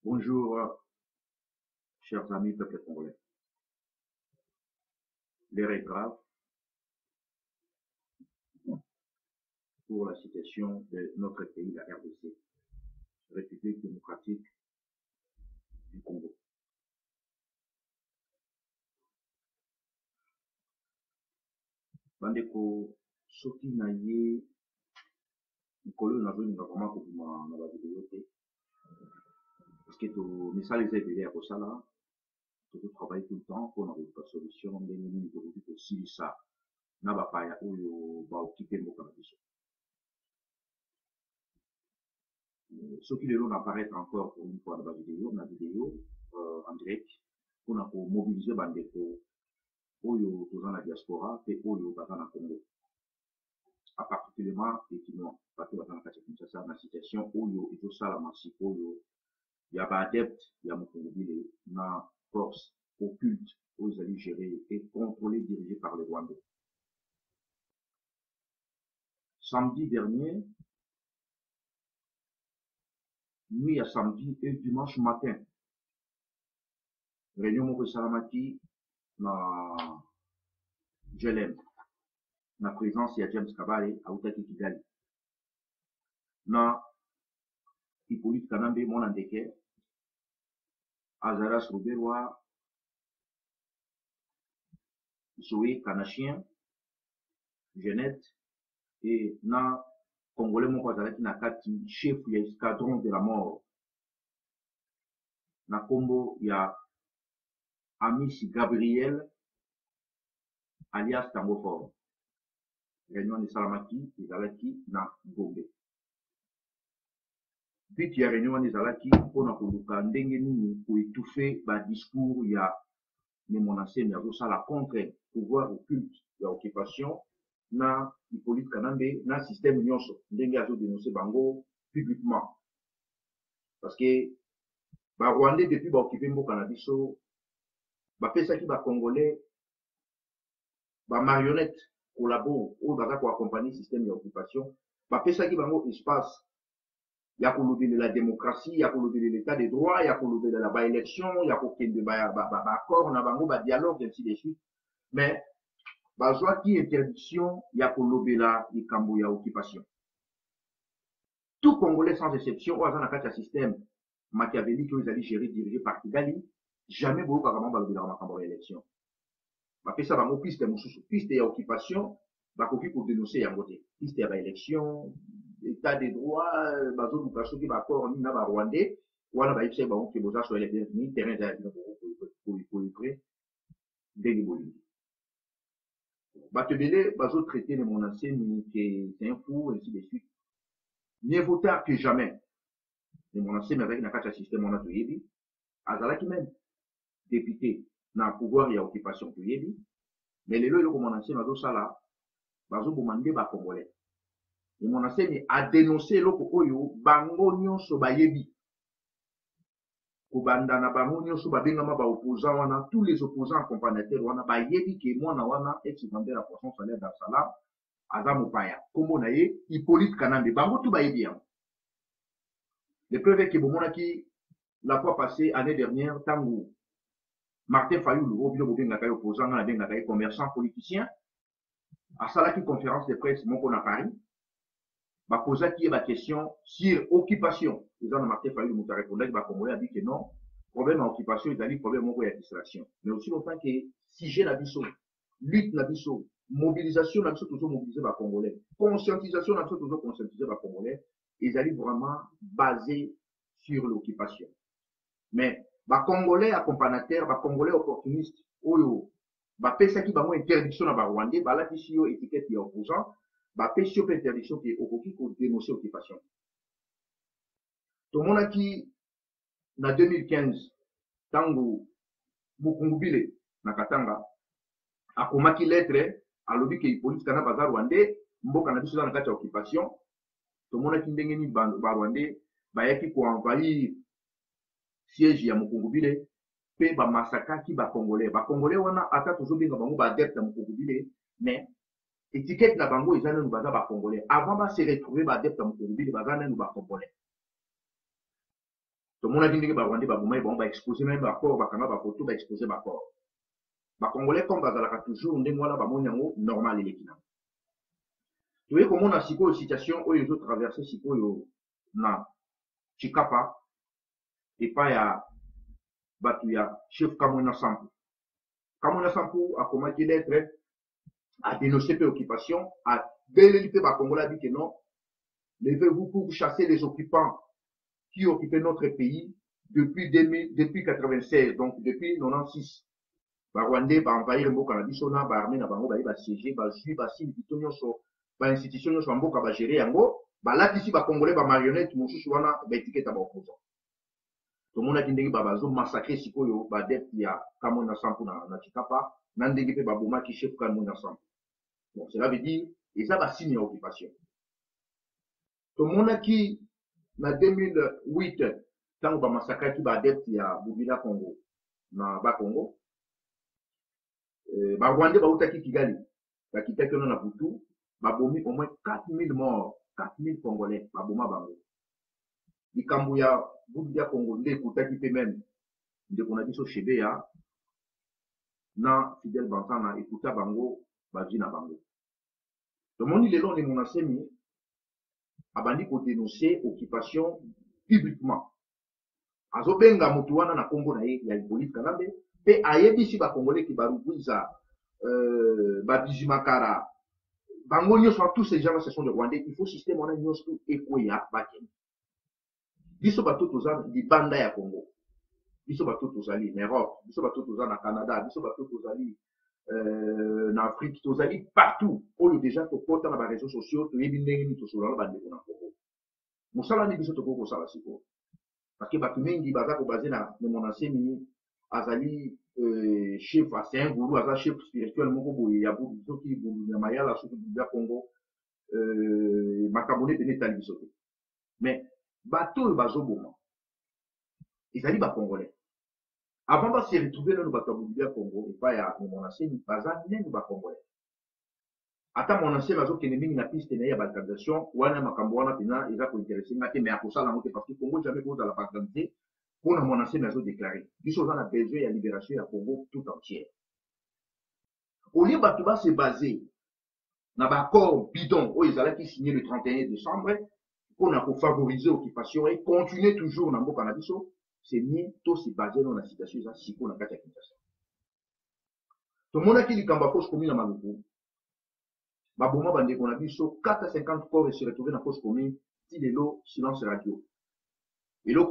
Bonjour, chers amis peuple congolais. L'heure est grave pour la situation de notre pays, la RDC, République démocratique du Congo. Bandeko, soki na ye, mokolo na zoni vraiment kokuma na ba vidéo te. Parce que to misala eza ebele ya kosala, to travailler tout le temps pour na solution ndenge nini tokoki kosilisa na bapaya oyo baokipe mboka na biso. Soki lelo na apparaître encore pour une fois na vidéo en direct pour na mobiliser bandeko oyo toza na diaspora pe oyo baza na Congo. A particulièrement effectivement bato baza na kati ya Kinshasa na situation oyo ezosalama sikoyo ya baadepte ya Mokongobile na force occulte oyo ezali gérée et contrôlée, dirigée par les Rwandais. Samedi dernier, nuit à samedi et dimanche matin, réunion moko salamaki na Jelem, na présence ya James Kabale autaki Kigali. Na Hippolyte Kanambe mwana ndeke Azaras Ruberwa Zoé Kanachien Jeannette et na Congolais moko azalaki na kati chef ya escadron de la mort na kombo ya Amici Gabriel alias Tangofor. Réunion de Salamaki ezalaki na Gombe. But ya réunion wana ezalaki mpona koluka ndenge nini koétouffer ba discours ya Memonasemi azosala contre pouvoir occulte ya occupation na Hippolyte Kanambe na système nyonso ndenge azodénoncer bango publiquement. Parce que ba Rwandais depuis ba occupé mboka na biso bapesaki ba Congolais ba marionnette collabo oyo baza koaccompagner système ya occupation bapesaki bango espace ya kolobela la démocratie, ya kolobela l'état de droit, ya kolobela la ba-élection, ya kokende ba-accord na bango, ba-dialogue, ainsi de suite. Mais bazwaki interdiction ya kolobela likambo ya occupation. Tout Congolais sans exception, oyo aza na kati ya système machiavélique oyo ezali géré dirigé par Kigali, jamais boyokaka bango balobelaka makambo ya élection. Bapesa bango piste mosusu, piste ya occupation, bakoki kodénoncer yango te. Piste ya ba-élection, état de droit, bazoluka soki baaccord nini na ba Rwandais wana bayebisaki bango ke boza soyele bienvenu terrain eza ya bino koyepre ndenge bolingi. Bato ebele bazotraite le Monasemi ke c'est un fou, ainsi de suite. Mieux vaut tard que jamais. Le Monasemi azalaki na kati ya système wana toyebi, azalaki même député na pouvoir ya occupation toyebi, mais lelo eloko Monasemi azosala bazoboma nde ba Congolais. Le Monasemi a dénoncé loko oyo bango nyonso bayebi. Kobanda na bango nyonso babengama ba opposants wana, tous les opposants accompagnateurs wana bayebi ke mwana wana ex-vendeur la poisson salaire Dar Salam aza mopaya. Kombo na ye Hippolyte Kanambe. Bango tout bayebi yango. Le preuve ke bomonaki la fois passée année dernière tango Martin Fayulu obilo bobengaka opposant na bengaka commerçant politicien asalaki conférence de presse moko na Paris. Baposaki ye ba question sur occupation. Ils ont Martin Fayulu moto répondaki ba Congolais a dit que non, problème à occupation ezali problème moko ya distraction. Mais aussi longtemps que sujet na biso, lutte na biso, mobilisation na biso toujours mobiliser ba Congolais, conscientisation na biso toujours conscientiser ba Congolais, ezali vraiment basé sur l'occupation. Mais ba Congolais accompagnateurs, ba Congolais opportunistes oyo bapesaki bango interdiction na ba Rwandais balatisi yo étiquette ya opposant. Bapesi yo interdiction ke okoki kodénoncer occupation. Tomonaki na 2015 tango Mokongobile na Katanga akomaki lettre alobi ke Hippolyte Kanambe aza Rwandais mboka na biso na kati ya occupation. Tomonaki ndenge ni ba Rwandais bayaki koenvahir siège ya Mokongobile pe bamasakaki ba Congolais. Ba Congolais wana ata tozobenga bango ba adepte ya Mokongobile, mais étiquette na bango eza nanu baza ba Congolais. Avant ba se retrouver ba adepte ya Mokongobile baza nanu ba Congolais. Tout le monde a dit que Rwandais, bon, va exposer même rapport, va caméra, va photo, va exposer rapport. Les Congolais, comme Bazalaka toujours, on est normal et l'équilibre. Tu vois comment on a une situation où ils ont traversé na Chikapa et pas ya Batuya, chef Kamuna Sampu. Kamuna Sampu a commencé d'être à dénoncer préoccupation, à délimiter les Congolais dit que non, levez-vous pour chasser les occupants qui occupaient notre pays depuis 96, donc depuis 96. Rwandais va envahir Mboka na biso na ba armée na bango ba siéger ba jui ba simi bitonyo so ba institution yo so Mboka ba gérer yango ba latisi ba congolais ba marionnette mosusu wana ba étiquette ba opposant to mona kindenge ba bazo massacrer sikoyo ba def ya Kamona Sampu na Chikapa na ndenge pe ba boma ki chef Kamona Sampu. Bon, cela veut dire et ça va signer occupation to mona ki na 2008 tango ba massacrer ki ba def ya Bubila Congo na ba Congo. Rwandais bautaki Kigali, bakitaki na Butu, babomi au moins 4000 morts, 4000 Congolais, baboma bango. Likambo ya Butu ya Congo nde kutaki pe même nde kona biso chebe ya na Fidel Bantana ekuta bango baji na bango. Tomoni lelo ni monasemi abandi ko dénoncer occupation publiquement. Azobenga mutu wana na kombo na ye ya Hippolyte Kanambe. Pe ayebisi ba Congolais qui barugwiza Babizimakara bango nyonso tous ces gens ce sont des Rwandais. Il faut système wana nyonso ekoya bakeni biso bato toza libanda ya Congo, biso bato tozali na Europe, biso bato toza na Canada, biso bato tozali na Afrique, tozali partout oyo déjà tokota na ba réseaux sociaux toyebi ndenge nini tosolana bandeko na Congo. Mosala ni biso tokoko kosala siko parce que bato mingi baza ko basé na monasemi azali chef c'est un gourou aza chef spirituel moko boye ya butu soki bulu na mayala soki bulu ya Congo makamone tene tali biso te mais bato oyo bazoboma ezali ba Congolais avant ba se retrouver nano bato ya bulu ya Congo epa ya monasemi baza neno ba Congolais ata monasemi azokende mingi na piste na ye ya balkanisation wana makambo wana pena eza kointeresse nga te mais akosala yango te parce que Congo jamais kozala balkanisé pour mon ancien maison déclaré. Ils sont dans la besoin de la libération du Congo tout entier. Au lieu de se baser dans l'accord bidon où ils allaient signer le 31 décembre pour favoriser l'occupation et continuer toujours dans le cannabis, c'est mieux de se baser dans la situation de si pour la carte. Tout le monde qui dit qu'on va fausse commune à Maluku, Baboma Bande Cannabis, 4 à 50 corps se retrouvent dans la fausse commune, si de l'eau, silence radio. Et l'eau,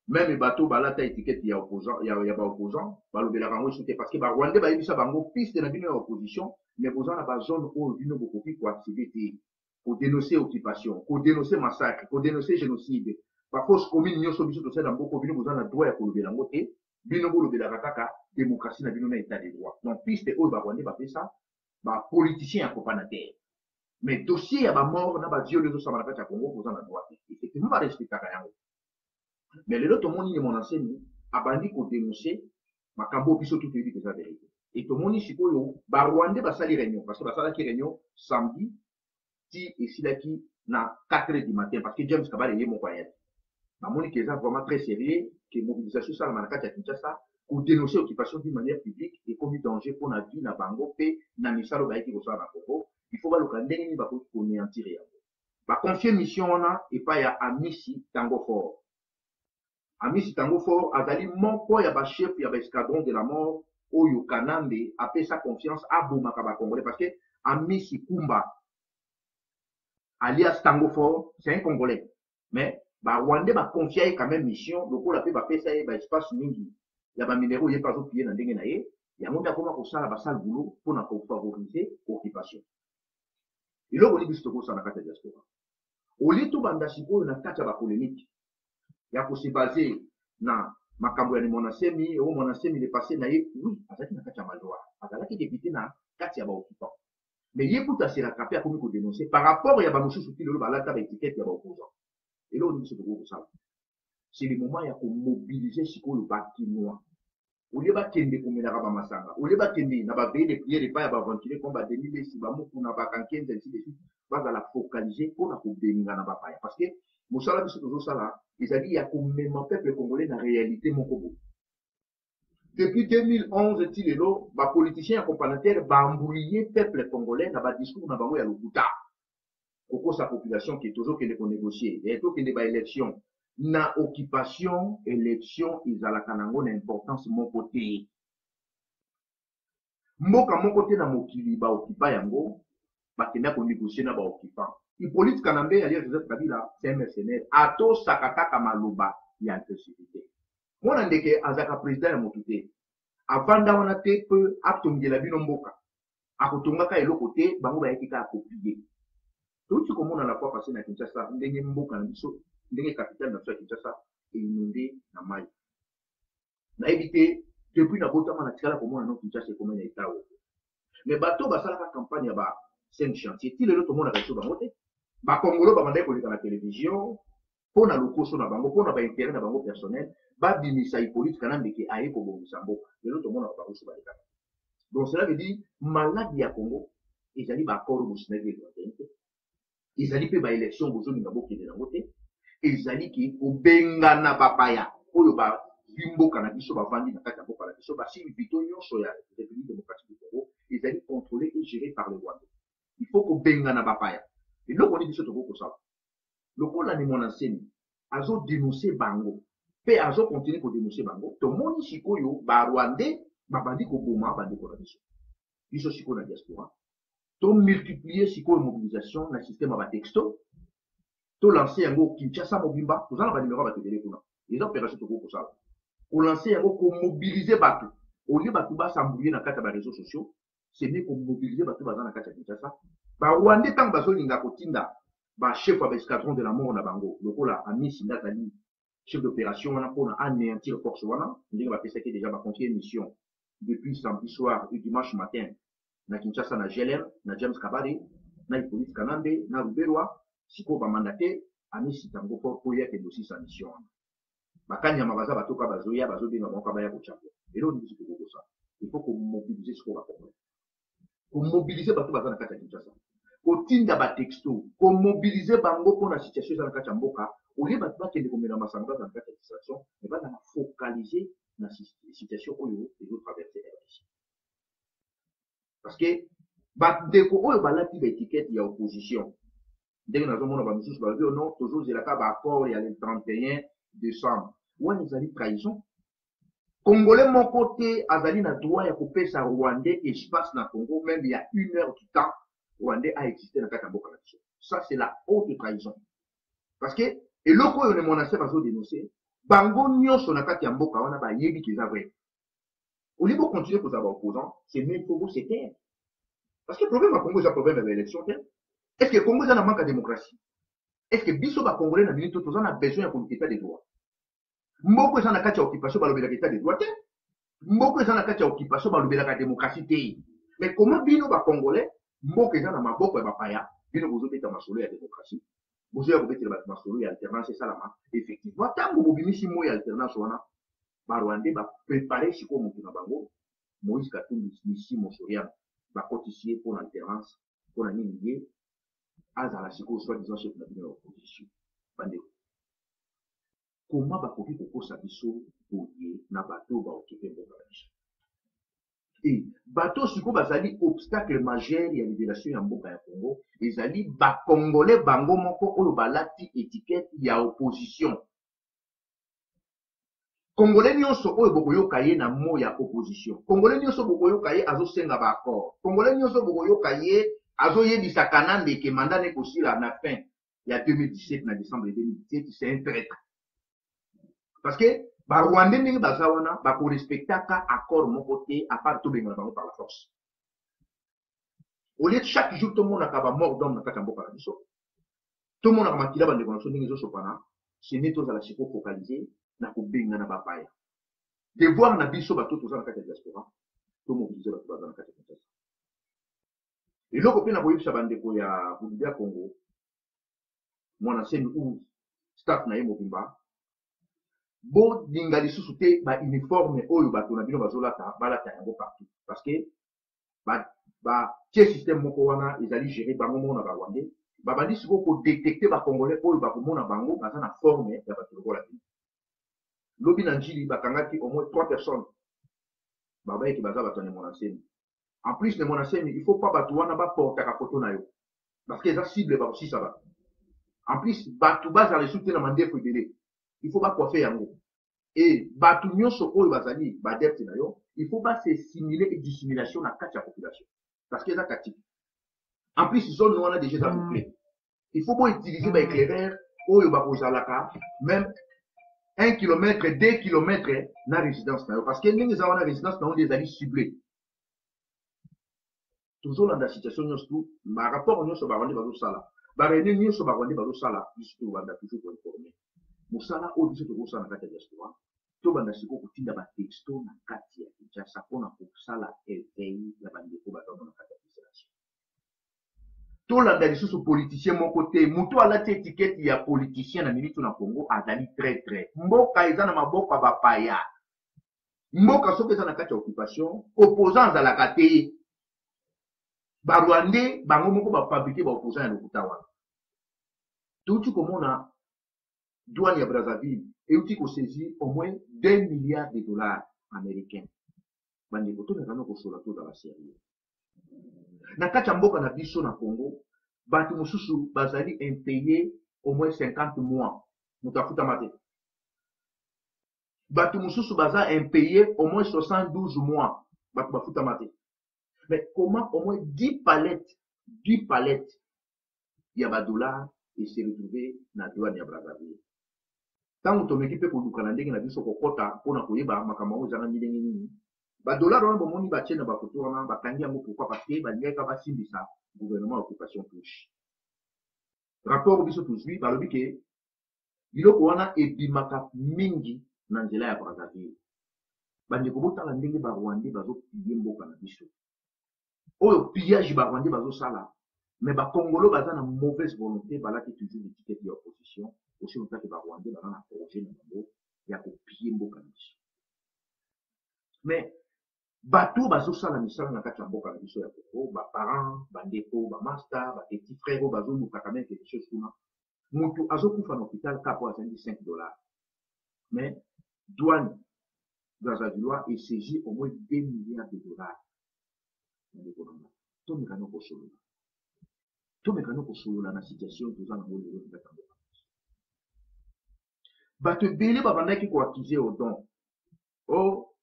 même les bateaux balata étiquette ya opposant ya ba opposant balobela rango soute parce que ba Rwandais ba yebisa bango piste na bino ya opposition mais posant na ba zone où bino bokoki ko activité pour dénoncer occupation pour dénoncer massacre pour dénoncer génocide ba force commune nyonso biso to sala mboko bino posant na droit ya kolobela ngo te bino bolobela kaka démocratie na bino na état de droit donc piste oyo ba Rwandais ba pesa ba politicien ya coopérateur mais dossier ya ba mort na ba viol zo sama na kati ya Congo posant na droit effectivement ba respecter yango. Mais le lot, tout le monde, mon enseigne, a bandi pour dénoncer, ma cambo biso tout est dit que ça vérité. Et tout le monde, si vous, Rwandais, va salir réunion, parce que va salir réunion samedi, si et si là qui, na 4 h du matin, parce que James Kabal est mon croyant. Ma moni qui est vraiment très sérieux, que mobilisation ça, la manakata Kinshasa, pour dénoncer l'occupation d'une manière publique et comme danger pour la vie, na bango, pe, na misalo, ba qui reçoit na Congo, il faut voir le calendrier, il va pour néantir. Va confier mission, on a, et pas ya Amissi, Tango Fort. Amissi Tango Fort, azali moko ya ba chef ya ba escadron de la mort, Oyo Kanambe, a fait sa confiance à Boumaka ba Congolais, parce que Amissi Kumba, alias Tango Fort, c'est un Congolais. Mais, ba Rwandais ba confié quand même mission, le coup la paix ba fait ça, ba espace mingi. Ya ba minéraux, yé pas au pied dans ndenge na ye, ya monta comment ko sala ba sale boulot, pour na favoriser occupation. Et là, on dit que c'est ça na kata diaspora. Au lieu tout banda siko na kata ba polémique. Il y a pour se baser na makambo ya monasemi o monasemi il est passé na ye oui azaki na kati ya malwa azalaki député na kati ya ba occupant mais ye puta se rattraper a komi ko dénoncer par rapport ya ba mosusu ki lelo balata ba étiquette ya ba opposant et là on dit que c'est le moment ya ko mobiliser sikoyo ba kinois au lieu ba kende komela ba masanga au lieu ba kende na ba veille de prière pas ya ba ventiler comme ba demi si ba muku na ba kankenze ainsi de suite bazala focaliser pour la kobenga na bapaya parce que mosala biso tozosala ezali ya komema peuple congolais na réalité moko boye. Depuis 2011 ti lelo bapoliticien ya complémentaire baambrouiller peuple congolais na badiscours na bango ya lokuta kokosa population ke tozokende konégocier tokende baélection na occupation élection ezalaka nango na importance moko te. Mboka moko te na mokili baokipa yango bakenda konégocier na baoccupant. Hippolyte Kanambe alias Joseph Kabila c'est un mercenaire atosaka kaka maloba ya intégrité. Mwana ndeke azaka président ya motu te avanda wana te pe atongela bino mboka akotongaka eloko te bango bayaki kaka koplie. Touti komona la fois passé na Kinshasa ndenge mboka na biso ndenge capitale na biso ya Kinshasa inondé na mai na évité depuis na botama na tikala komona no Kinshasa komona na état wo mais bato basalaka campagne ya ba 5 chantier ti lelo tomona biso bango te ba Congolais babandaki koleka na télévision pona lokoso na bango pona ba intérêt na bango personnel babimisa Hippolyte Kanambe ke aye kobongisa mboka lelo tomona bango so baleka. Donc cela veut dire maladi ya Congo ezali ba accord bosinaki ezali ezali pe ba élection bozolinga bokende nango te ezali ki kobengana bapaya oyo ba mboka na biso bavandi na kati ya mboka na biso basili bito nyonso ya République démocratique du Congo ezali contrôlé et géré par le Rwanda. Il faut kobengana bapaya eloko ni biso tokokosala lokola ni mwana nseni azo dénoncer bango pe azo continuer kodénoncer bango tomoni sikoyo barwandais babandi koboma bandeko na biso sikoyo na diaspora to multiplier sikoyo mobilisation na système ya batexto to lancer yango Kinshasa mobimba tozala banimero batebele kuna eza opération tokokosala kolancer yango komobiliser bato olie bato basambouye na kati ya baréseaux sociaux c'est mieux komobiliser bato baza na kati ya Kinshasa barwandais ntango bazolinga kotinda chef ya escadron de la mort na bango lokola Amisi Ndatali chef d'opération wana mpona anéantir force wana ndenge bapesaki déjà bacontier mission depuis samedi soir et dimanche matin na Kinshasa na GLR na James Kabare na Hippolyte Kanambe na Ruberwa sikoyo bamandate Amisi tango mpo oyo akende osi sa mission wana bakanyama baza batoka bazoya bazobenga bango baya kocambo elo ndiki tokokosa il faut komobiliser sikoyo bakongole komobiliser bato baza na kati ya Kinshasa kotinda batexto komobilize bango mpona situation eza na kati ya mboka olie bato bakende komela masanga baza na kati ya distraction me baza na focaliser na situation oyo ezotraverse RDC parce que bandeko oyo balati baétikete ya opposition ndenge nazomona bamisusu balobi non tozozelaka baaccord ya le 31 décembre wana ezali trahison. Congolais moko te azali na droit ya kopesa rwandais espace na Congo même il y a 1 heure du temps Rwandais a existé dans la mboka na biso. Ça c'est la haute trahison. Parce que eloko oyo ne monase bazo dénoncer bango nyonso na kati ya mboka wana bayebi ki eza vrai. Au lieu de continuer kozala opposant, c'est mieux pour vous se taire. Parce que le problème à Congo c'est un problème de l'élection. Est-ce que Congo est en manque de démocratie? Est-ce que biso ba Congolais na minute tous on a besoin de l'état des droits? Mboko eza na kati ya occupation balobelaka état des droits te. Mboko eza na kati ya occupation balobelaka démocratie te. Mais comment bino ba Congolais mboka eza na maboko ya bapaya bino bozobeta masolo ya démocratie bozoya kobetela bato masolo ya alternance esalama effectivement ntango bobimisi mo ya alternance wana barwandais baprépare sikoyo motu na bango Moïse Katumbi misi mosoriano bakotisi ye mpona alternance mpona nini ye azala sikoyo soi-disant chef na bino ya opposition bandeko koma bakoki kokosa biso boye na bato baokipe mboka na biso et bato siko bazali obstacle majeur ya libération ya mboka ya Congo ezali ba Congolais bango moko oyo balati étiquette ya opposition. Congolais nyonso oyo bokoyoka ye na mo ya opposition. Congolais nyonso bokoyoka ye azosenga ba accord. Congolais nyonso bokoyoka ye azoyebisa Kanambe ke mandat ne kosila na fin ya 2017 na décembre 2017 c'est un traître. Parce que ba Rwandais ndenge baza wana bakorespectaka accord moko te à part tobengana bango par la force. Au lieu de chaque jour tout le monde a mort d'homme na kati ya mboka na biso tout le monde a makila bandeko na biso ndenge ezosopana ce n'est tozala siko focalisé na kobengana bapaya devoir na biso bato toza na kati ya diaspora tomobilize bato baza na kati ya Kinshasa eloko mpe na koyebisa bandeko ya Burundi ya Congo mwana nsemi ou staff na ye mobimba bolinga lisusu te bauniforme oyo bato na bino bazolata balata yango partout parce que batie système moko wana ezali géré bango moko na barwandais babandi siko ko détecter ba congolais oyo bakomona bango baza na forme ya bato lokola bino lobi na njili bakangaki au moins 3 personnes babayeki baza bato ya monasemi en plus de monasemi il faut pas bato wana baportaka foto na yo parce que eza cible bakosisa bato en plus bato bazala esu te na mandefu ebele il faut bacoiffe yango et bato nyonso oyo bazali badepte na yo il faut base simuler et dissimulation na kati ya population parce que eza katiki en plus zone wana déjà eza bouclé il faut utiliser baéclaireur oyo bakozalaka même 1 km 2 km na résidence na yo parce que ndenge eza wana résidence na yo nde ezali ciblé tozolanda situation nyonso barapport nyonso barwandi bazosala baréunion nyonso barwandi bazosala biso tobanda toujours koinforme mosala oyo biso tokosala na kati ya diaspora tobanda sikoyo kotinda batexto na kati ya kinshasa mpona kosala éveil ya bandeko bazamo na kati ya population tolanda lisusu politicien moko te moto alati etikete ya politicien na milito na congo azali traître mboka eza na maboko ya bapaya mboka soki eza na kati ya occupation opposant azalaka te barwandais bango moko bafabrike baopposant ya lokuta wana touti komona douane ya Brazzaville euti kosaisir au moins 2 milliards de dollars américains bandeko tomekana kosola tozala sérieux na kati ya mboka na biso na congo bato mosusu bazali impayé au moins 50 mois moto afutama te bato mosusu baza impayé au moins 72 mois bato bafutama te mais comment au moins 10 palettes ya badollars et se retrouver na douane ya Brazzaville ntango tomeki mpe koluka na ndenge na biso kokɔta mpona koyeba makambo yango ezanga ndenge nini badollar wana bomoni batie na bafoto wana bakangi yango pourquoi parce que balingaka basimbisa gouvernement ya occupation touche rapport biso tozwi balobi ke biloko wana ebimaka mingi na nzela ya Brazzaville bandeko botala ndenge barwandais bazopille mboka na biso oyo pillage barwandais bazosala mais bakongolo baza na mauvaise volonté balaki toujours l'étiquette ya opposition aussi longtemps que barwandais baza na projet na bango ya kopille mboka na biso mais bato bazosala misala na kati ya mboka na biso ya Congo baparent bandeko bamaster bapetit frère oyo bazolukaka même quelque chose kuna moto azokufa na hôpital kapo azangi 5 dollars mais douane Brazzavillois esaisi au moins 2 milliards de dollars bandeko nanga tomekana kosolola na situation toza na bolelo na kati ya mboka bato ebele babandaki koakize odon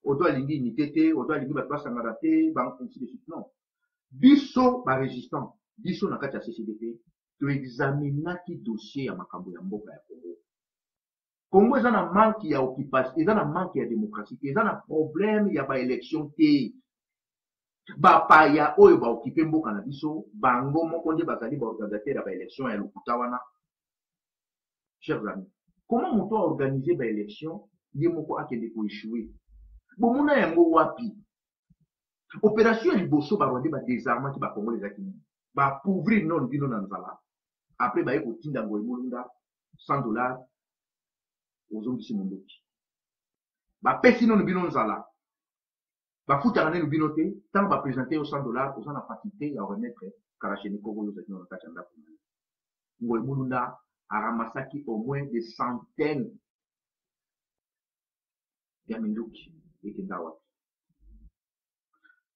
odo alingi unité te odo alingi bato basangana te ainsi de suite non biso barésistant biso na kati ya CCDP toexaminaki dossier ya makambo ya mboka ya Congo eza na manque ya occupation eza na manque ya démocratie eza na problème ya baélection te bapaya oyo baokipe mboka na biso bango moko nde bazali baorganisateur ya baélection ya lokuta wana chers amis comment moto aorganize baélection ye moko akende koéchouer bomona yango wapi opération ya liboso barwandais badésarmaki bakongolo ezaki nini bapouvrir non bino na nzala après baye kotinda ngo emolunda 100 dollars ozongisi mondoki bapesi nano bino nzala bafutaka neno bino te ntango baprésente yo 100 dollars oza na faculté ya remettre kalachnikov oyo ozaki na kati ya ndako na ye ngo emolunda aramasaki au moins des centaines ya minduki ekenda wapi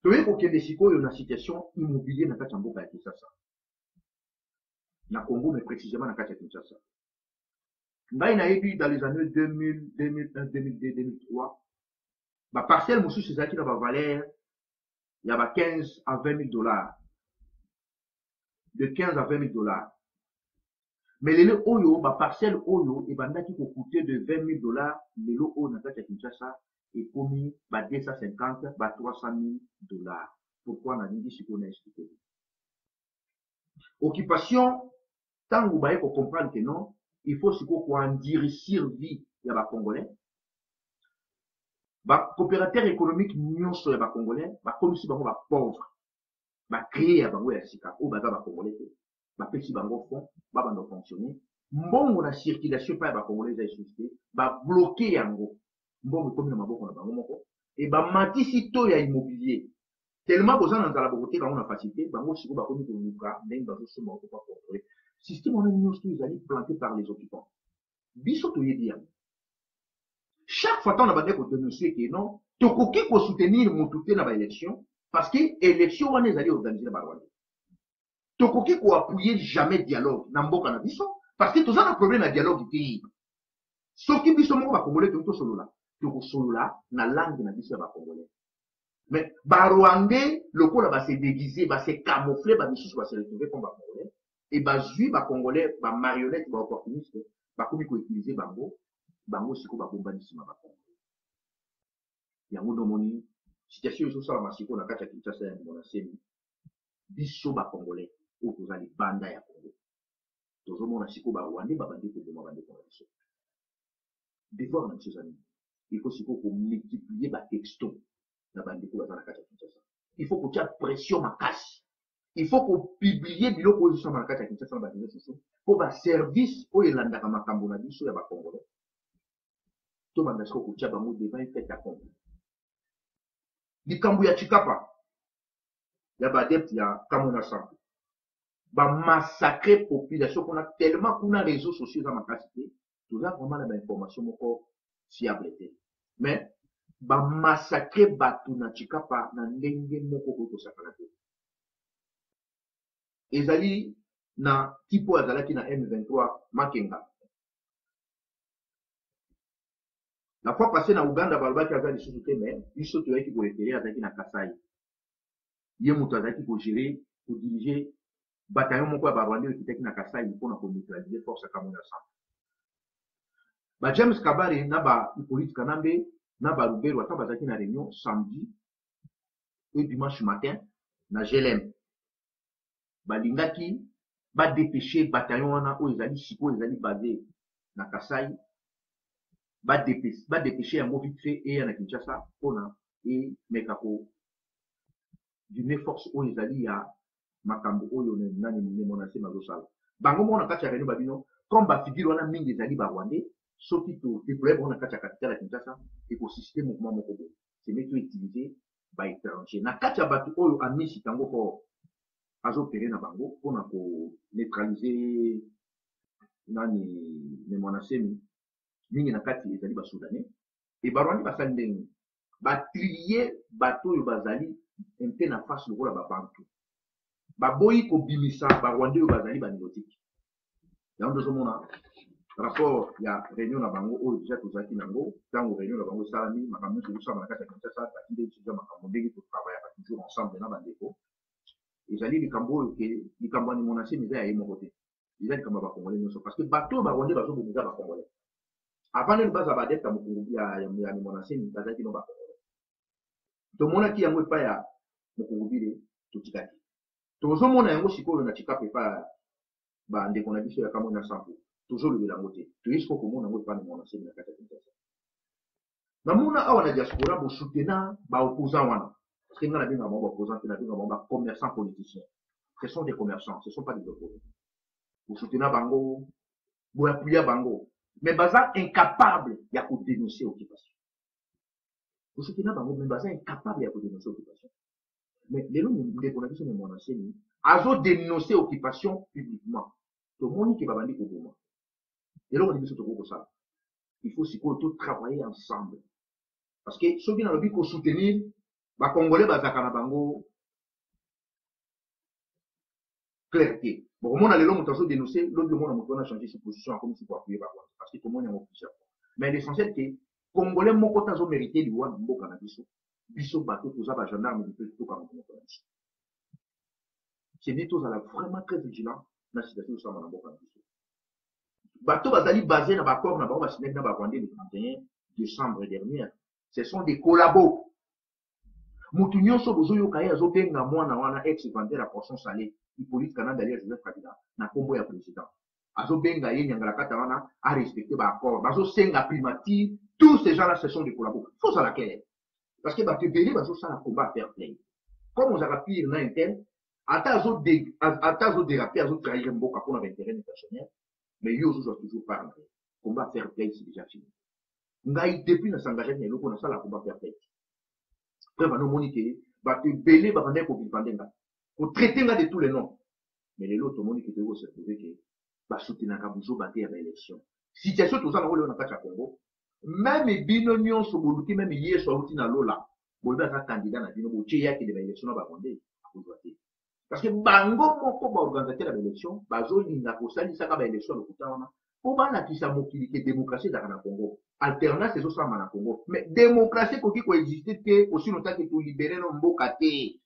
toyei kokende sikoyo na situation immobilier na kati ya mboka ya Kinshasa na Congo mais précisément na kati ya Kinshasa ngai nayebi dans les années 2000 2001 2002 2003 baparcelle mosusu ezalaki na bavaleur ya ba 15 à 20 000 dollars de 15 à 20 000 dollars mais lelo oyo baparcelle oyo ebandaki kokute de 20 000 dollars lelo oyo na kati ya Kinshasa ekomi ba 250 ba 300 000 dollars pourquoi nalingi sikoyo na expliquer occupation ntango baye comprendre que non il faut sikoyo koendiricir vie ya bacongolais bacoopérateur économique nyonso ya bacongolais bakomisi bango bapauvre bacréer ya bango ya sika oyo baza bacongolais te bapesi bango fond babanda fonctionner mbongo na circulation pa ya bacongolais eza esusu te babloke yango mbongo ekomi na maboko na bango moko e bamatisi to ya immobilier tellement boza na nzala bokoteka yango na facilité bango sikoyo bakomi koluka ndenge bazosomba oko bakontrole système on a mis ils allaient planté par les occupants. Biso to yedi. Chaque fois qu'on a battu contre monsieur qui non, tokoki ko soutenir motuté na ba élection parce que élection on est allé organiser na Rwanda. Tokoki ko appuyer jamais dialogue na mboka na biso parce que tous un problème na dialogue pays. Soki biso moko ba congolais to solola, to solola na langue na biso ba congolais. Mais ba Rwandais lokola ba se déguiser, ba se camoufler, ba biso ba se retrouver comme ba congolais et ba zui ba congolais ba marionnette ba opportuniste ba komi ko utiliser bango bango siko ba bombardissement ba congolais. Yango domoni situation iso sala masiko na kati ya Kinshasa ya mona semi biso ba congolais o tozali banda ya Congo. Tozomona siko ba Rwandais ba bandi ko boma bandi ko biso. Devoir na biso zali. Il faut siko ko multiplier ba texto na bandi ko bazana kati ya Kinshasa. Il faut ko tia pression makasi. Il faut qu'on publie biloko oyo sama na kati ya Kinshasa na bandi biso po ba service oyo elandaka makambo na biso ya ba congolais. To banda siko ko tia bango devant une tête à Congo. Likambo ya Chikapa ya ba adepte ya Kamona Sampo ba massacrer population qu'on a tellement qu'on a réseaux sociaux dans ma capacité tout ça vraiment la information moko fiable mais ba massacrer batu na Chikapa na ndenge moko ko sakana te ezali na tipo azalaki na M23 Makenga la fois passée na Uganda balbaki azali sous te mais biso to yaki ko référer azalaki na Kasai ye mutu azalaki ko gérer ko diriger bataillon moko ya Rwandais qui était na Kasai mpona ko neutraliser force Kamona Sampo ba James Kabare na ba Hippolyte Kanambe na ba Lubero ata bazalaki na réunion samedi et dimanche matin na GLM balingaki ba dépêcher bataillon wana oyo ezali siko ezali basé na Kasai ba dépêcher yango vite fait et na Kinshasa mpona et mekako d'une force oyo ezali ya makambo oyo nani menacé mazosala bango mona kati ya réunion babino comme ba figure wana mingi ezali ba Rwandais soki to déployer bona kati ya capitale ya Kinshasa écosystème mouvement moko boye c'est mieux to utiliser ba étranger na kati ya bato oyo amisi tango fort azopéré na bango mpona ko neutraliser nani menacé mingi na kati ezali ba Soudanais et ba Rwandais basali ndenge ba trier bato oyo bazali mpe na face lokola ba bantu baboyi kobimisa ba Rwandais oyo bazali ba négotique yango tozomona rapport ya réunion na bango oyo déjà tozalaki nango ntango réunion na bango esalami makambo nyonso ezosala na kati ya Kinshasa batinde eza makambo ndenge totravaillaka toujours ensemble na bandeko ezali likambo oyo ke likambo ya menacé eza ya ye moko te eza likambo ya bakongolais nyonso parce que bato oyo barwandais bazobomisa bakongolais avant nde baza badepte ya mokongo ya menacé bazalaki no bakongolais tomonaki yango epai ya mokongo bile totikaki tozomona yango sikoyo na Chikapa epai ya bandeko na biso ya Kamona Sampo tozolobela yango te toyesi ko komona yango epai na menacé na kati ya Kinshasa namona awa na diaspora bosoutenant baopposant wana parce que nga na benga bango baopposant te na benga bango bacommerçants politiciens ce sont des commerçants ce sont pas des opposants bosoutenant bango boapuya bango mais baza incapable ya kodénoncer occupation bosoutenant bango mais baza incapable ya kodénoncer occupation mais lelo ndeko na biso na menacé ni azodénoncer occupation publiquement tomoni ke babandi koboma eloko na biso tokoki kosala il faut sikoyo to travailler ensemble parce que soki nalobi kosoutenir bakongolais bazalaka na bango clarté bokomona lelo moto azodénoncer lobi omona moto wana changer position akomi si koapuye bakonzi parce que tomoni yango plusieurs fois mais l'essentiel ke congolais moko te azomérite liwa na mboka na biso biso bato toza bagendarme mpe tokanga monoko na biso c'est bien tozala vraiment très vigilant na situation osama na mboka na biso bato bazali basé na baccord na bango basinaki na barwandais le 31 décembre dernier ce sont des collabos mutu nyonso bozoyoka ye azobenga mwana wana ex vendeur ya poisson salé Hippolyte Kanambe alias Joseph Kabila na kombo ya président azobenga ye nyangala kata wana a respecter baaccord bazosenga primature tous ces gens là ce sont des collabos faut ça laquelle parce que bato ebele bazosala combat fair play comme ozalaka pire na interne ata azodéraper azotrahir mboka mpona baintérêt personnel mais yo ozozwa toujours par na combat fair play c'est déjà fini ngai depuis nasangaka na eloko nasala combat fair play mpe banomoni ke bato ebele babandaki kobipande nga kotraite nga de tous les noms mais lelo tomoni ke toyei koservive ke basoutenaka buzo bate ya baélection situation toza nango lelo na kati ya Congo même bino nyonso boluki même yesu auti na lola bolobi aza candidat na bino botie yake de baélection na bakonde akozwa te parce que bango moko baorganisateur ya baélection bazolinga kosalisaka baélection lokuta wana mpo balakisa mokili ke démocratie ezalaka na Congo alternance ezosalama na Congo mais démocratie ekoki koexiste te osino taki tolibere no mboka te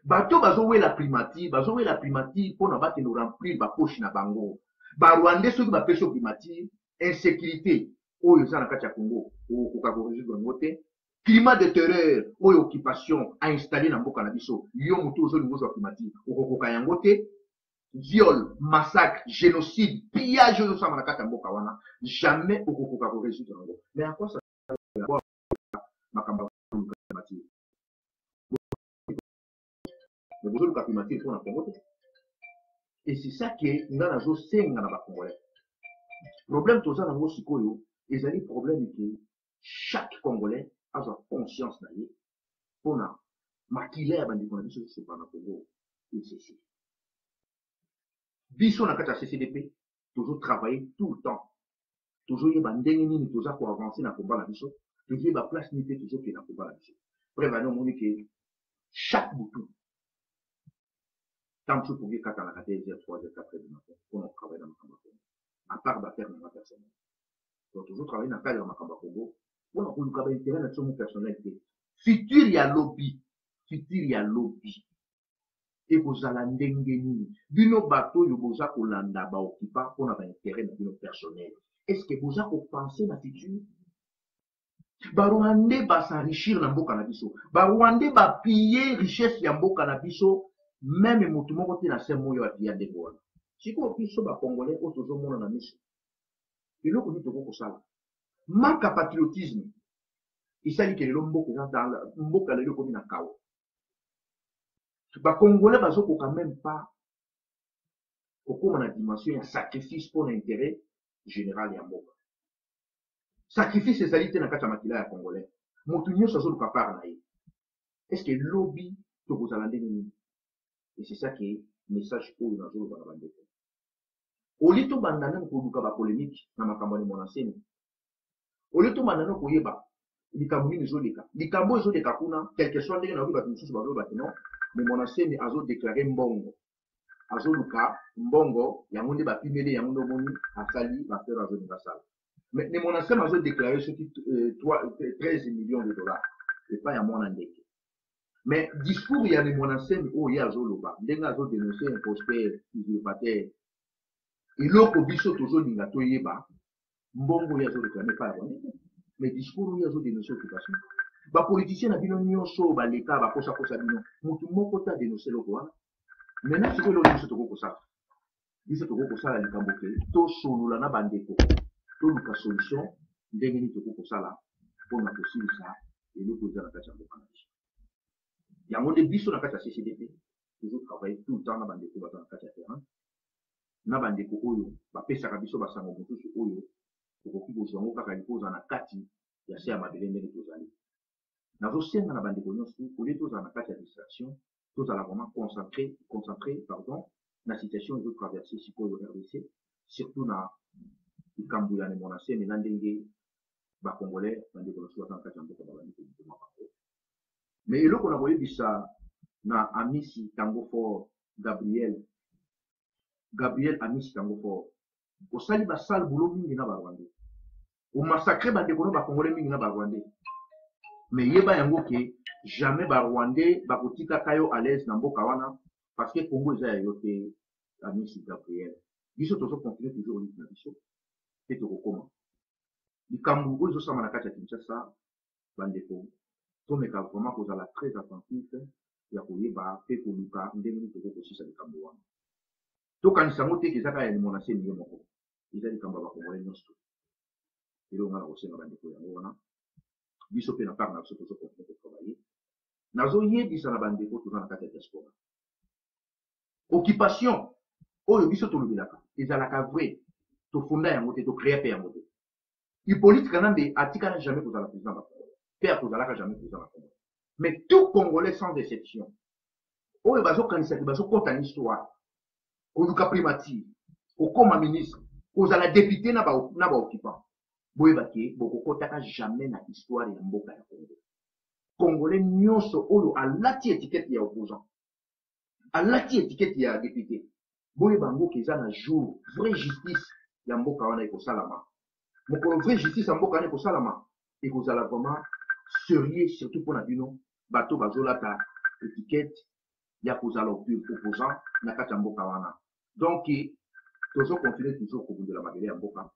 bato bazowela primature mpona bakende remplir bapoche na bango barwandais soki bapesi yo primature insécurité oyo eza na kati ya Congo okoka korésoudre yango te climat de terreur oyo occupation ainstalle na mboka na biso yo motu ozolinga ozwa primature okokoka yango te viol massacre génocide pillage oyo osama na kati ya mboka wana jamais okokoka korésoudre yango mais à quoi ça makambo ya primature mais bozoluka primature mpona Congo te et c'est ça que nga nazosenga na bacongolais problème toza nango sikoyo ezali problème ke chaque congolais azwa conscience na ye mpona makila ya bandeko na biso tosopa na Congo ecc biso na kati ya CCDP tozotravaille tout le temps tozoyeba ndenge nini toza koavance na komba na biso tozoyeba place nini mpe tozokende na komba na biso prevani omoni ke chaque butu tant mosusu tokoki katalaka te 3h 4h du matin mpona kotravaille na makambo ya Congo à part bafaire nanga personnel donc tozotravaille na cadre ya makambo ya Congo mpona koluka baintérêt na biso mo personnel te futur ya lobby ekozala ndenge nini bino bato oyo boza kolanda baokipa mpona baintérêt na bino personnel est ce que boza kopense na futur barwandais basenrichir na mboka na biso barwandais bapille richesse ya mboka na biso meme motu moko te na se moyo apia ndenge wana sikoyo biso bacongolais oyo tozomona na miso eloko nini toko kosala manque patriotisme esali ke lelo mboka lelo ekomi na kawa bacongolais bazokoka même pas kokóma na dimension ya sacrifice mpona intérêt général ya mboka sacrifice ezali te na kati ya makila ya congolais motu nyonso azoluka part na ye est ce que lobi tokozala ndenge nini et c'est ça que message oyo nazoloba na bandeko oli tobanda nano koluka bapolémique na makambo ya monaseni oli tobanda nano koyeba likambo nini ezoleka likambo ezoleka kuna quelque soit ndenge nayoki bato mosusu bazoloba te non mais monaseni azodeklare mbongo azoluka mbongo yango nde bapimeli yango nde omoni asali bafere azolinga asala mais ne monaseni azodeklare soki 13 millions de dollars epai ya mwana ndeke mais discours ya monaseni oyo ye azoloba ndenge azodénonce imposteur usurpateur eloko biso tozolinga toyeba mbongo oyo azoreklame epai ya rwandais mais discours oyo azodénonce occupation bapoliticien na bino nyonso baleka bakosakosa bino motu moko te adénonce eloko wana maintenant sikoyo eloko biso tokoki kosala likambo te tosolola na bandeko toluka solution ndenge nini tokoki kosala mpona kosilisa eloko eza na kati ya mboka na biso yango nde biso na kati ya CCDP tozotravaille tout le temps na bandeko baza na kati ya terrain na bandeko oyo bapesaka biso basango mosusu oyo tokoki kozwa yango kaka likoza na kati ya se ya mabele ndenge tozali nazosenga na bandeko nyonso olie tozala na kati ya distraction tozala vraiment concentré na situation ezotraverse sikoyo RDC surtout na likambo ya monaseni na ndenge bacongolais bandeko nyonso baza na kati ya mboka babandi kobima bango mais eloko na koyebisa na amisi tango fort Gabriel amisi tango fort osali basale boulot mingi na barwandais omassacre bandeko no bacongolais mingi na barwandais mais yeba yango ke jamais barwandais bakotikaka yo à l'aise na mboka wana parce que Congo eza ya yo te amisi Gabriel biso tozocontinue toujours liti na biso mpe tokokoma likambo oyo ezosama na kati ya Kinshasa bandeko tomeka vraiment kozala très attentif ya koyeba mpe koluka ndenge nini tokoki kosisa likambo wana tokanisa yango te ezaka ya monaseni ye moko eza likambo ya bacongolais nyonso eloko nga na kosenga bandeko yango wana biso mpe na part na biso tozokontinue kotravaille nazoyebisa na bandeko toza na kati ya diaspora occupation oyo biso tolobelaka ezalaka vrai tofunda yango te tocréa mpe yango te Hippolyte Kanambe atikana jamais kozala président ba Congo mpe akozalaka jamais président ba Congo mais tout congolais sans exception oyo bazokanisaki bazokota na histoire koluka primature, okoma ministre, kozala député na ba occupant. Boyebake bokokotaka jamais na histoire ya mboka ya Congo. Congolais nyonso oyo alati étiquette ya opposant, alati étiquette ya député. Boyeba mboka eza na jour vraie justice ya mboka wana ekosalama. Mokolo vraie justice ya mboka wana ekosalama, ekozala vraiment sérieux surtout pour na bino bato bazolata étiquette ya kozala opposant na kati ya mboka wana. Donc tozo continuer toujours kobundela mabele ya mboka,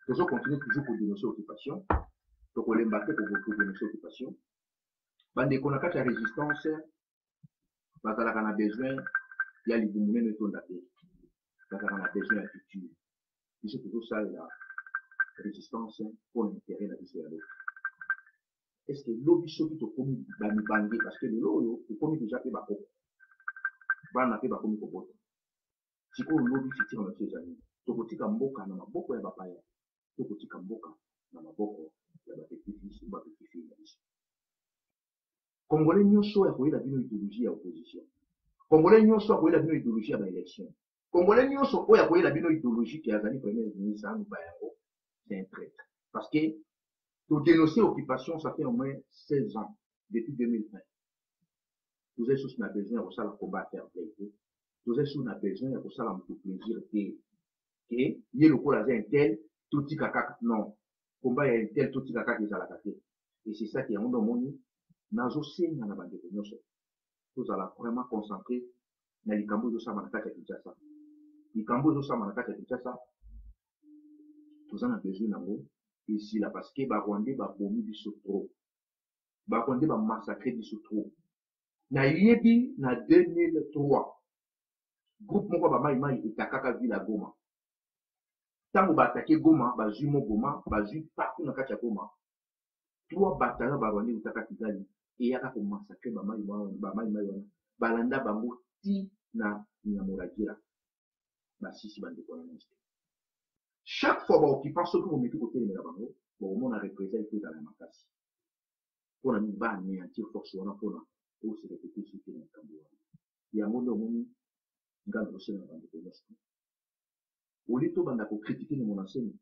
tozo continuer toujours kodénoncer occupation, tokolemba te kodénoncer occupation. Bandeko na kati ya résistance bazalaka na besoin ya libumu munene etonda te, bazalaka na besoin ya culture. Biso tozosalela résistance pour l'intérêt na biso ya l'autre. Est-ce que lobi soki tokomi bamibange parce que lelo oyo tokomi déjà pe bakoko bana pe bakomi kobota sikoyo lobi fitira na biso ezali tokotika mboka na maboko ya bapaya, tokotika mboka na maboko ya bapetitisi bapetitisi na biso. Congolais nyonso ya koyela bino idéologie ya opposition, Congolais nyonso ya koyela bino idéologie ya baélection, Congolais nyonso oyo ya koyela bino idéologie ki azali premier ministre anu bayango, c'est un traître. Parce que pour dénoncer l'occupation, ça fait au moins 16 ans, depuis 2020. Nous avons tous besoin de ça, la combat à faire plaisir. Nous avons tous besoin de ça, la plaisir. Et il y a le coup là, un tel, tout petit caca, non. Combat est un tel, tout petit caca qui est à la carte. Et c'est ça qui est en demande. Nous avons aussi une bande de nous. Nous allons vraiment concentrer dans les cambos de ça, manaka qui est ça. Les cambos de ça, manaka qui est ça. Nous avons besoin d'amour. Ici là parce que Rwandais ba bomi biso trop, Rwandais ba massacré biso trop. Na yebi na 2003 groupe moko ba mai mai etakaka ville à Goma. Tango ba attaquer Goma, ba jumo Goma, ba ju partout na kati ya Goma. 3 bataillons ba Rwandais utaka Kigali et yaka ko massacrer ba mai mai wana. Balanda bango ti na Nyamuragira. Ba sisi bande coloniste. Chaque fois, occupant ce que vous mettez côté de la banque, on a représenté dans la macasse. Pour nous anéantir force, on a pour se répéter ce qui est dans le Cambodge. Il y a un monde où on garde aussi dans la bande de l'Est. Au lieu de critiquer mon enseigne,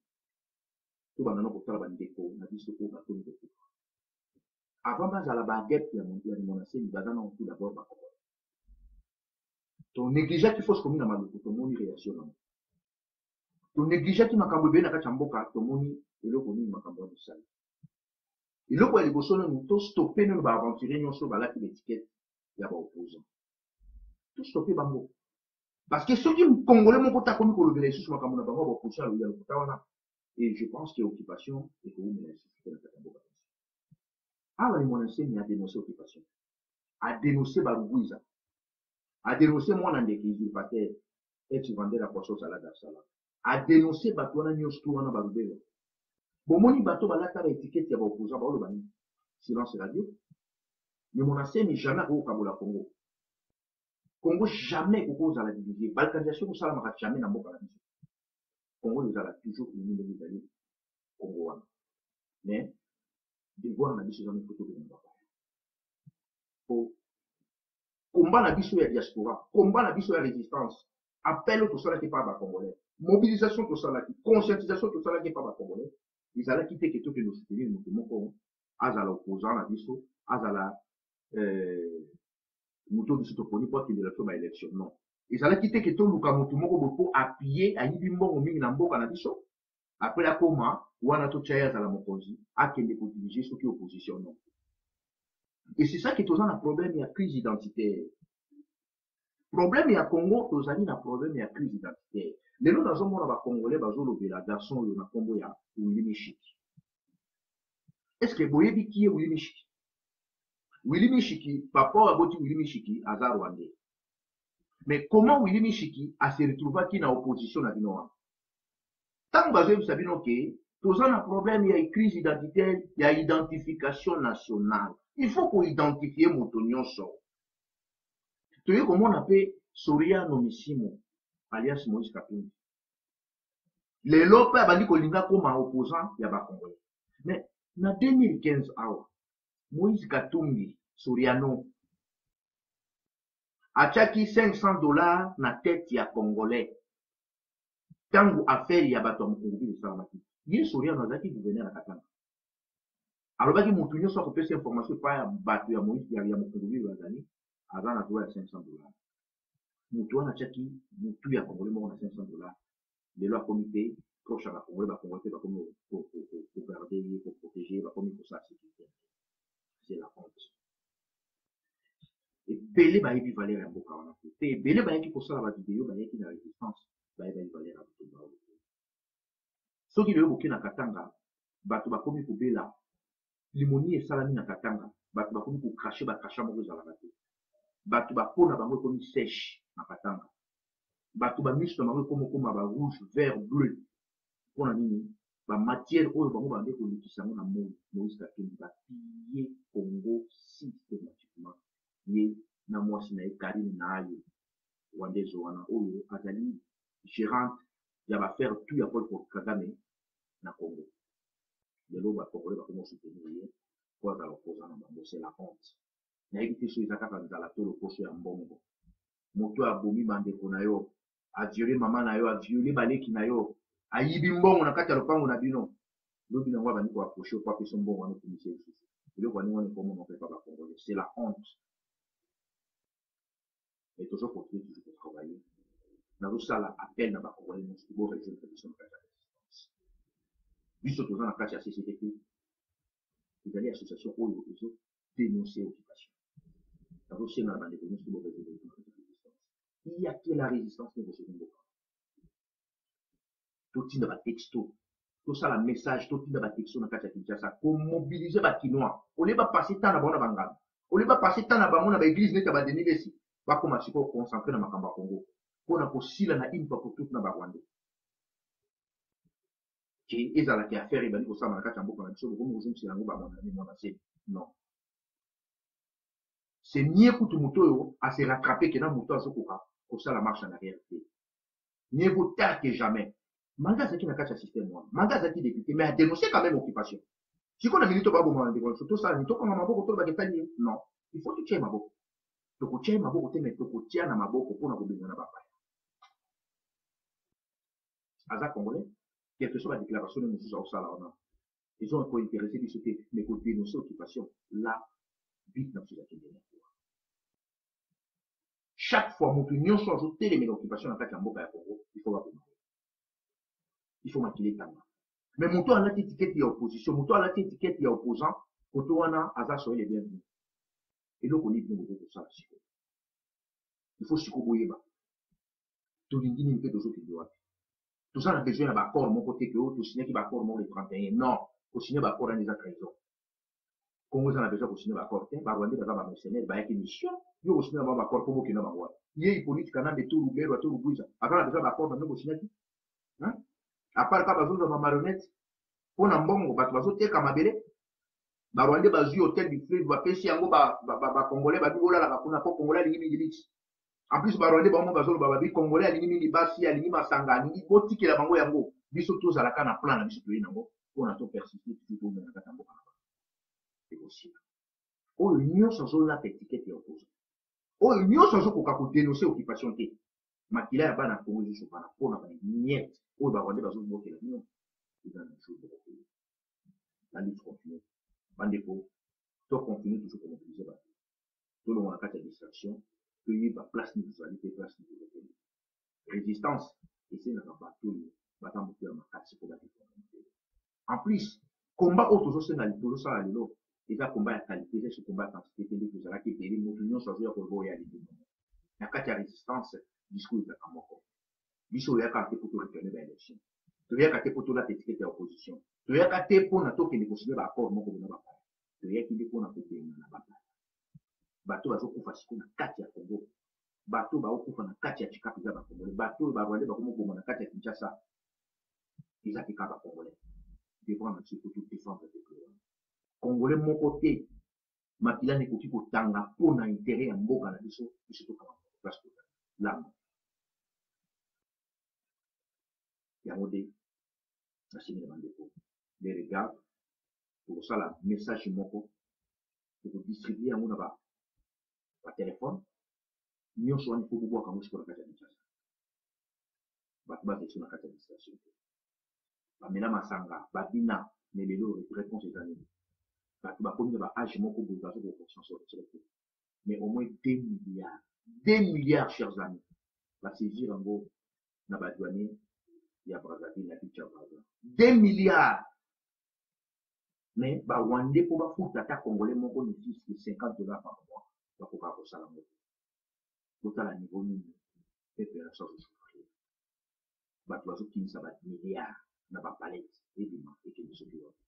tout le monde peut faire la déco, on a dit ce qu'on a fait de tout. Avant, à la baguette, il y a mon enseigne, il y a tout d'abord ma commande. Ton négligé qui faut se communiquer dans ma loco, ton monde réaction. To négligé qui makambo be na kati ya mboka tomoni eloko nini makambo ya mosala. Eloko ya liboso nanu to stopper nanu ba aventurer nyonso balaki l'étiquette ya ba opposant. To stopper bango. Parce que ceux qui congolais moko ta komi kolobela isusu makambo na bango ba opposition ya lokota wana. Et je pense que occupation est pour une nécessité na kati ya mboka. Awa ni mwanasemi a dénoncé occupation. A dénoncé Baruguiza. A dénoncé mwana ndeki usurpateur et tu vendais la poisson salade à salade. A dénoncé Batouana Nyostou wana Barubelo. Bomoni bato balata ba étiquette ya ba opposant ba olo bani. Silence radio. Mais mon ancien jamais au Kabola Congo. Congo jamais koko za la diviser. Balkanisation ko sala maka jamais na mboka na biso. Congo nous a toujours uni les alliés Congo wana. Mais devoir na biso jamais photo de mbapa. Pour combat na biso ya diaspora, combat na biso ya résistance. Appel tout ça qui pas ba congolais. Mobilisation tout ça là, conscientisation tout ça là qui pas ba congolais. Ils allaient quitter que tout que nous soutenir nous comment azala opposant la biso, azala muto biso to poni pour qu'il élection ba élection non. Ils allaient quitter que tout luka muto moko pour appuyer à yibi mbongo mingi na mboka na biso. Après la coma, wana to chaya za la mokonzi, akende ko diriger ceux qui opposition non. Et c'est ça qui est un problème, il y a crise identitaire. Problème ya Congo tozali na problème ya crise identitaire. Lelo nazomona ba Congolais bazolobela garçon yo na kombo ya Willy Mishiki. Est-ce que boyebi qui est Willy Mishiki? Willy Mishiki, papa aboti Willy Mishiki aza Rwandais. Mais comment Willy Mishiki a se retrouvé qui na opposition na bino? Tant bazoyebi sabino ke tozali na problème ya crise identitaire, ya identification nationale. Il faut qu'on identifie moto nyonso. Tu sais comment on appelle Soriano Missimo, alias Moïse Katumbi. Les lopes abandi kolinga comme opposant ya ba Congolais. Mais en 2015 Moïse Katumbi, Soriano, Achaki $500 na tête ya Congolais. Tango affaire ya bato ya Mokongoli de Salamaki. Ye soria na zaki gouverneur na Katanga. Alors baki mutu nyonso akopesa information pa ya bato ya Moïse ya Mokongoli bazali aza na droit ya $500. Mutu wana achaki mutu ya Congolais moko na $500. Lelo akomi te proche ya Congolais bakomi pour garder, pour protéger, bakomi pour sa sécurité. C'est la honte. Ebele bayebi valeur ya mboka wana te ebele bayaki kosala bavideo bayaki na résistance bayebaki valeur ya bitumba oyo soki lelo boke na Katanga bato bakomi kobela limoni esalami na Katanga bato bakomi kokrashe bakrasha moko ezalaka te bato bapona bango ekomi sèche na Katanga bato bamiso na bango ekomi okoma ba rouge vert bleu mpona nini bamatière oyo bango bande kolekisa yango na Moïse Katumbi bapille Congo systématiquement ye na mwasi na ye Karine Nayo wandezo wana oyo azali gérante ya bafere tout ya Paul Kagame na Congo lelo bakongole bakoma soutenir ye po azala opposant na bango c'est la honte nayebi te so eza kaka nzala to loposo ya mbongo moto abomi bandeko na yo aviole mama na yo aviole baleki na yo ayibi mbongo na kati ya lopango na bino lobi nango abandi koaproche po apesa mbongo wana okomise lisusu eloko waningo wana ekomona mpe pa bakongole c'est la honte. Et toujours continuer toujours de travailler. Dans tout ça, appel n'a pas envoyé mon studio région de l'édition de la résistance. Juste autour de la classe CCTP, ils allaient à l'association où ils ont dénoncé l'occupation. Dans tout ça, dans la bande de studio région de l'édition de la résistance. Il y a que la résistance qui est au second bout. Tout le monde a texto. Tout ça, le message, tout le monde a texto dans la classe Kinshasa pour mobiliser les Kinois. On ne va pas passer tant à bon à Bangam. On ne va pas passer tant à bon à l'église, n'est-ce pas, de ici. Bakoma siko concentré na makamba Congo pona kosila na une fois pour toutes na Rwanda ki ezala ki affaire ebali kosama na kati ya mboka na biso bokomi kozongisa yango bamona se non c'est nie kutu moto oyo ase rattraper ke na moto azokoka kosala marche en arrière te mieux vaut tard que jamais manga azalaki na kati ya système wana manga azalaki député mais a dénoncé quand même occupation sikoyo na minito babomana ndeko so tosala ni tokanga maboko to baketali non il faut tutie maboko tokotia maboko te me tokotia na maboko mpona kobengana bapaya aza congolais quelque soit la déclaration de mosusu aosala wana ils ont kointéressé biso te mais kodénoncer occupation la bit na biso ezakendena chaque fois moto nyonso azotelemela occupation na kati ya mboka ya Congo il faut baboma il faut makili etanga mais moto alati étiquette ya opposition moto alati étiquette ya opposant koto wana aza soyele bienvenu eloko nini bino bozokosala sikoyo il faut sikoyo boyeba tolingi nini mpe tozokende wapi toza na besoin ya baccord moko te ke oyo tosignaki baccord moko le 31 non kosigne baccord wana eza trahison Congo eza na besoin kosigne baccord te barwandais baza bamercenaire bayaki mission yo kosigne bango baccord mpo bokenda bango wana ye hippolyte kanambe to lubero to lubuiza aza na besoin baccord bando kosignaki apart ka bazozwa bamarionnette mpo na mbongo bato bazoteka mabele barwandais bazwi hotel du fleuve bapesi yango bacongolais babi bolalaka kuna mpo congolais alingi mingi biti en plus barwandais bango bazoloba babi congolais alingi mingi basi alingi masanga alingi botikela bango yango biso tozalaka na plan na biso toyei nango mpona topersiste tutu tomena kati ya mboka na bango ekosika oyo nyonso azolata etikete ya opposant oyo nyonso azokoka kodénonce occupation te makila ya bana kongo ezosopana mpona baniete oyo barwandais bazobokela bino eza na jour de la lutte continue bandeko tocontinue toujours komobilize bato tolongo na kati ya distraction toyeba place nini tozali mpe place nini tozokende résistance esengaka bato oyo batambokela makasi mpo batefonamate en plus komba oyo tozosala lelo eza komba ya qualité eza esi komba ya quantité te nde tozalaki ebele moto nyonso azoya koloba oyo alingi na kati ya résistance discours ezaka moko biso oyaka te mpo toreterne baélection toyaka te mpo tolata etikete ya opposition toyaka te mpona tokende kosigne baaccord moko bona bapaya toyaki nde mpona kobengana bapaya bato bazokufa sikoyo na kati ya Congo bato baokufa na kati ya Chikapu eza bakongolais bato oyo barwandais bakomoboma na kati ya Kinshasa eza te kaka bakongolais devant na biso po todéfendre peuple wana congolais moko te makilani ekoki kotanga mpona intérêt ya mboka na biso biso tokanga place kota lamba yango nde nasimila bandeko les regards tokosala message moko tokodistribue yango na batelefone nyonso wana ifo bobwaka ngo sikoyo na kati ya Kinshasa bato bazeki na kati ya administration te bamela masanga babina me lelo réponse eza nini bato bakomi na baage moko boye bazokoka conscience te mais au moins 2 milliards chers amis basaisir yango na badouanier ya Brazzaville na bitu ya Brazzaville 2 milliards mais barwandais mpo bafuta ata congolais moko ne fils de 50 $ par mois bakoka kosala moko totala niveau nini pepe na chose souffrir bato bazokimisa bamilliard na bapalete ebima ekende soki wapi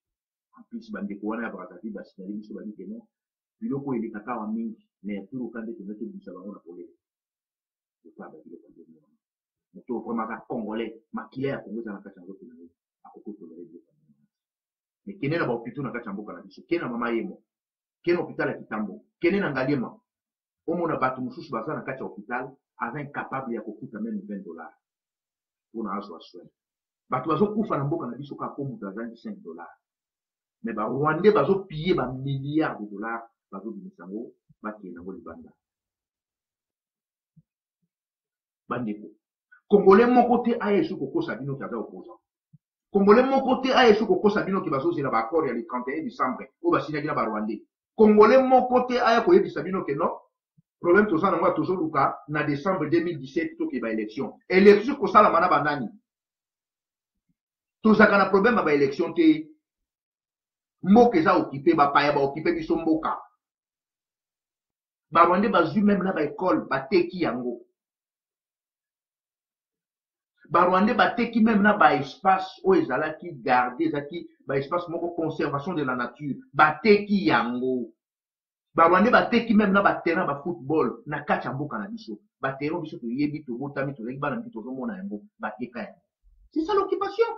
en plus bandeko wana ya Brazzaville basignali biso babi ke non biloko oyo elekaka awa mingi mais tuloka nde toza tobimisa bango na polele totala babiloko ndenge wana moto vraiment aka congolais makila ya kongo eza na kati ya nzoto na ye akoki tolere biloko ndenge mais kende na bahopitau na kati ya mboka na biso kende na mama yemo kende na hôpital ya Kitambo kende na Ngaliema omona bato mosusu baza na kati ya hôpital aza incapable ya kokuta même $20 mpona azwa soin bato bazokufa na mboka na biso kaka po moto azangi $5 mais barwandais bazopille bamilliard de dollars bazobimisa yango bakende yango libanda bandeko congolais moko te aya esu kokosa bino ke aza opposant congolais moko te aya esu kokosa bino ke bazozela baaccord ya le 31 décembre oyo basinyaki na barwandais congolais moko te aya koyebisa bino ke non problème toza nango ya tozoluka na décembre 2017 tokeba élection élection kosalama na banani tozalaka na problème ya baélection te mboka eza okipe bapaya baokipe biso mboka barwandais bazwi meme na baekole bateki yango barwandais bateki meme na baespace oyo ezalaki garde ezalaki baespace moko conservation de la nature bateki yango barwandais bateki meme na baterrain bafootball na kati ya mboka na biso baterrain biso toyebi tobotami tozalaki bana mpi tozomona yango bateka yango c'est ça l'occupation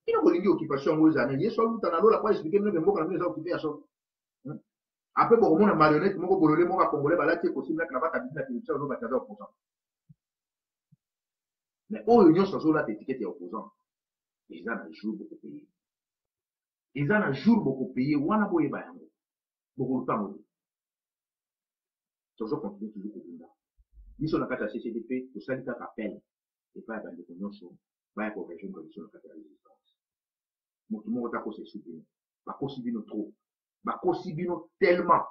ino kolingi occupation yango ezala nini yeso aluta na lola po explike minoke mboka na bino eza okipe ya soki apres bokomona marionnette moko bolole moko akongole balati ekosimilaki na bakabisi na télévision ozo bati aza opposant mais oyo nyonso azolata etikete ya opposant eza na jour bokopeye eza na jour bokopeye wana boyeba yango bokoluka yango te tozokontinue toujours kobunda biso na kati ya CCDP tosali kaka appel epai ya bandeko nyonso baya korejoindre biso na kati ya résistance motu moko takosesu bino bakosi bino trop bakosi bino tellement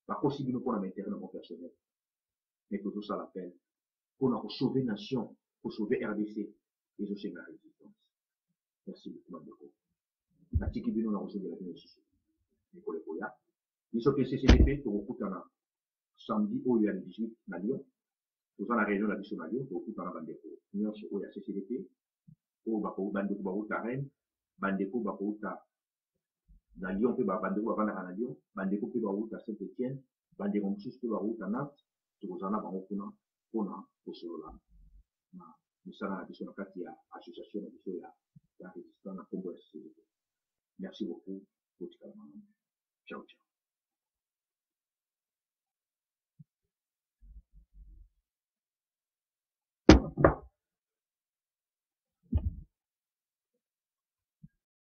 bakosi bino mpona baintérêt na mo personnel mais tozosala appel mpona kosauve nation kosauve RDC ezosenga résistance merci beaucoup bandeko natiki bino na kozongela bino lisusu mikolo ekoya biso mpe CCDP tokokutana samedi oyo ya 18 na Lyon toza na réunion na biso na Lyon tokokutana bandeko nyonso oyo ya CCDP oyo bandeko bauta Rennes bandeko bakouta na Lyon mpe bandeko bavandaka na Lyon bandeko mpe bauta Saint-Étienne bandeko mosusu mpe bauta Nantes tokozala na bango kuna mpona kosolola na misala na biso na kati ya association